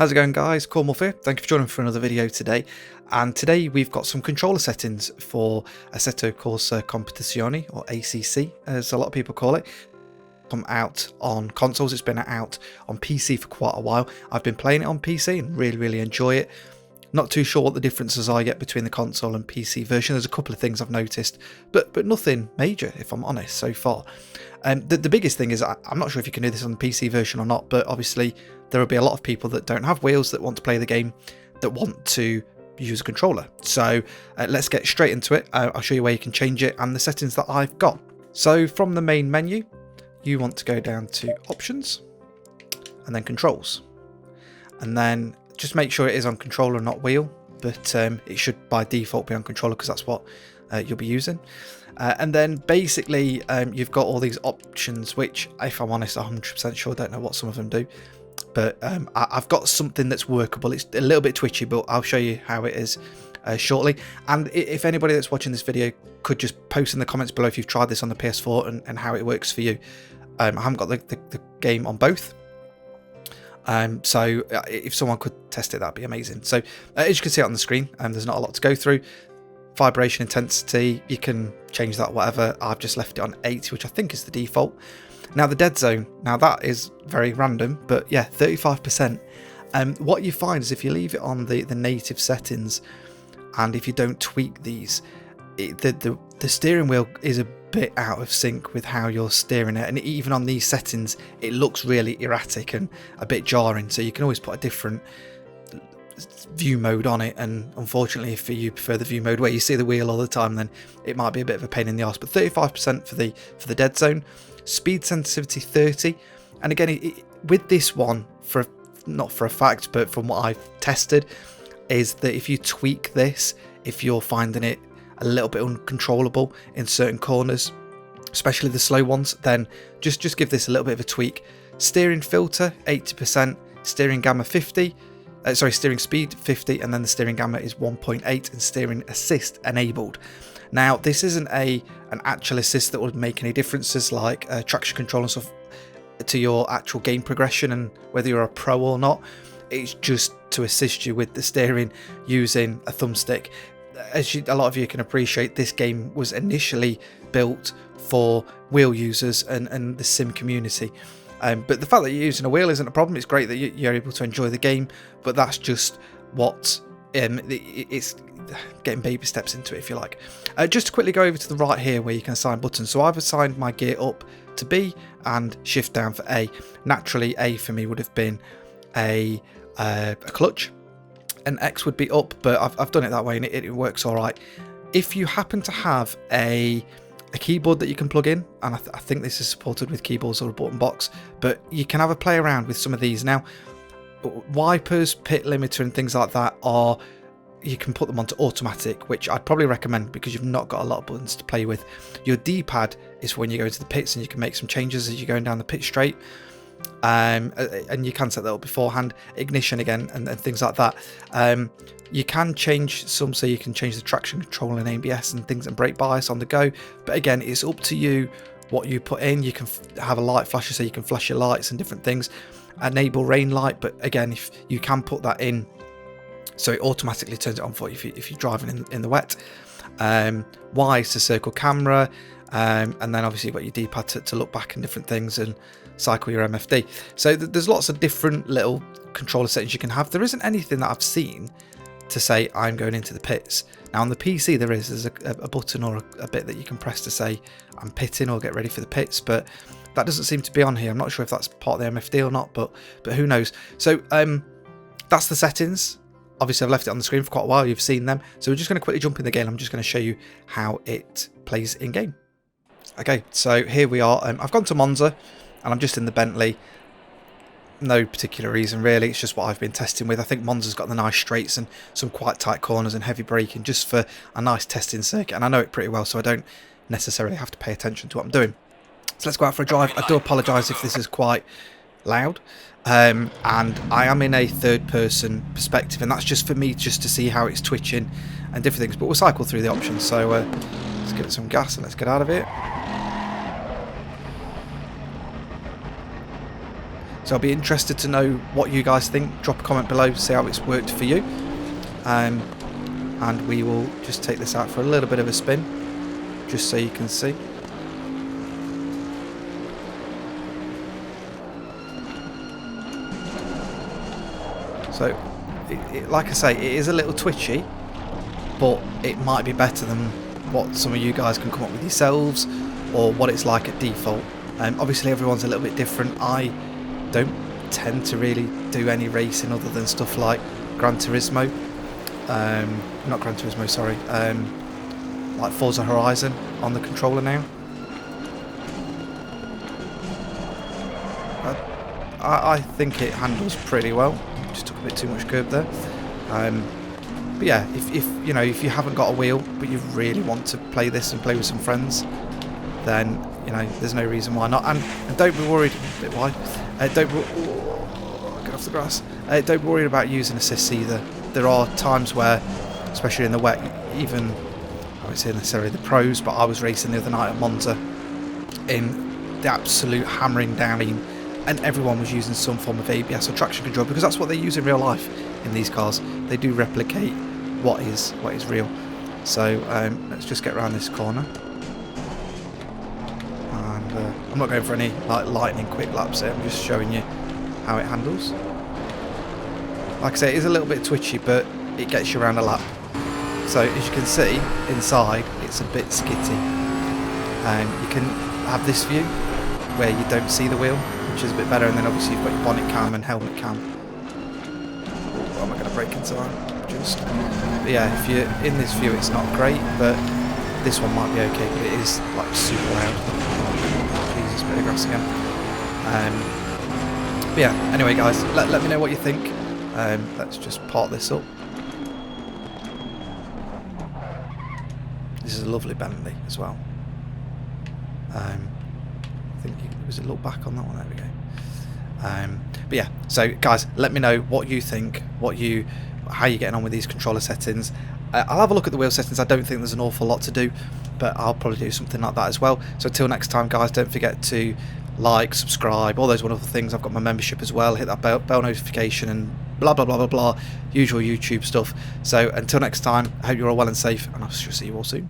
How's it going, guys? Cornwall here. Thank you for joining for another video today. And today we've got some controller settings for Assetto Corsa Competizione, or ACC as a lot of people call it. Come out on consoles. It's been out on PC for quite a while. I've been playing it on PC and really enjoy it. Not too sure what the differences are yet between the console and PC version. There's a couple of things I've noticed, but nothing major, if I'm honest, so far. The biggest thing is I'm not sure if you can do this on the PC version or not, but obviously there will be a lot of people that don't have wheels that want to play the game, that want to use a controller. So let's get straight into it. I'll show you where you can change it and the settings that I've got. So from the main menu, you want to go down to Options and then Controls, and then just make sure it is on controller, not wheel, but it should by default be on controller because that's what you'll be using. And then basically you've got all these options, which if I'm honest, 100% sure, don't know what some of them do, but I've got something that's workable. It's a little bit twitchy, but I'll show you how it is shortly. And if anybody that's watching this video could just post in the comments below if you've tried this on the PS4 and how it works for you. I haven't got the game on both. So if someone could test it, that'd be amazing. So as you can see on the screen, there's not a lot to go through. Vibration intensity, you can change that whatever. I've just left it on 80, which I think is the default. Now the dead zone, now that is very random, but yeah, 35%. What you find is if you leave it on the native settings and if you don't tweak these, the steering wheel is a bit out of sync with how you're steering it, and even on these settings it looks really erratic and a bit jarring, so you can always put a different view mode on it, and unfortunately if you prefer the view mode where you see the wheel all the time, then it might be a bit of a pain in the arse. But 35% for the dead zone. Speed sensitivity 30, and again with this one, not for a fact but from what I've tested, is that if you tweak this, if you're finding it a little bit uncontrollable in certain corners, especially the slow ones, then just give this a little bit of a tweak. Steering filter 80%, steering gamma 50, steering speed 50, and then the steering gamma is 1.8, and steering assist enabled. Now this isn't an actual assist that would make any differences like traction control and stuff to your actual game progression and whether you're a pro or not. It's just to assist you with the steering using a thumbstick. As a lot of you can appreciate, this game was initially built for wheel users and the sim community. But the fact that you're using a wheel isn't a problem. It's great that you're able to enjoy the game, but that's just what it's getting baby steps into it, if you like. Just to quickly go over to the right here where you can assign buttons. So I've assigned my gear up to B and shift down for A. Naturally, A for me would have been a clutch, and X would be up, but I've done it that way and it works all right. If you happen to have a keyboard that you can plug in, and I think this is supported with keyboards or a button box, but you can have a play around with some of these. Now wipers, pit limiter and things like that you can put them onto automatic, which I'd probably recommend because you've not got a lot of buttons to play with. Your D-pad is when you go into the pits and you can make some changes as you're going down the pit straight. And you can set that up beforehand. Ignition again and things like that. You can change some, so you can change the traction control and ABS and things and brake bias on the go, but again it's up to you what you put in. You can have a light flasher so you can flash your lights and different things. Enable rain light, but again if you can put that in so it automatically turns it on for you if you're driving in the wet. Y is to circle camera, and then obviously you've got your D-pad to look back and different things and cycle your MFD. So there's lots of different little controller settings you can have. There isn't anything that I've seen to say I'm going into the pits. Now on the PC there's a button or a bit that you can press to say I'm pitting or get ready for the pits, but that doesn't seem to be on here. I'm not sure if that's part of the MFD or not, but who knows. So that's the settings. Obviously I've left it on the screen for quite a while, you've seen them, so we're just going to quickly jump in the game. I'm just going to show you how it plays in game. Okay, so here we are. I've gone to Monza and I'm just in the Bentley. No particular reason really, it's just what I've been testing with. I think Monza's got the nice straights and some quite tight corners and heavy braking just for a nice testing circuit, and I know it pretty well so I don't necessarily have to pay attention to what I'm doing. So let's go out for a drive. I do apologise if this is quite loud, and I am in a third person perspective, and that's just for me just to see how it's twitching and different things, but we'll cycle through the options. So let's give it some gas and let's get out of it. So I'll be interested to know what you guys think. Drop a comment below, see how it's worked for you. And we will just take this out for a little bit of a spin, just so you can see. So, like I say, it is a little twitchy, but it might be better than what some of you guys can come up with yourselves, or what it's like at default. Obviously everyone's a little bit different. I don't tend to really do any racing other than stuff like Gran Turismo. Not Gran Turismo, sorry. Like Forza Horizon on the controller now. I think it handles pretty well. Just took a bit too much curb there. But yeah, if you know, if you haven't got a wheel but you really want to play this and play with some friends, then you know there's no reason why not. And don't be worried. A bit wide. Get off the grass. Don't be worried about using assists either. There are times where, especially in the wet, even I won't say necessarily the pros, but I was racing the other night at Monza in the absolute hammering down, and everyone was using some form of ABS or traction control because that's what they use in real life in these cars. They do replicate what is real. So let's just get around this corner. And I'm not going for any like lightning quick laps here. I'm just showing you how it handles. Like I say, it is a little bit twitchy, but it gets you around a lap. So as you can see inside, it's a bit skitty. You can have this view where you don't see the wheel, which is a bit better, and then obviously you've got your bonnet cam and helmet cam. Oh, am I going to brake in time? Just. But yeah, if you're in this view, it's not great, but this one might be okay. But it is like super loud. Jesus, bit of grass again. But yeah, anyway, guys, let me know what you think. Let's just part this up. This is a lovely Bentley as well. I think there was a look back on that one. There we go. But yeah, so guys, let me know what you think, how you're getting on with these controller settings. I'll have a look at the wheel settings. I don't think there's an awful lot to do, but I'll probably do something like that as well. So until next time, guys, don't forget to like, subscribe, all those wonderful things. I've got my membership as well. Hit that bell notification and blah blah blah blah blah, usual YouTube stuff. So until next time, I hope you're all well and safe, and I shall see you all soon.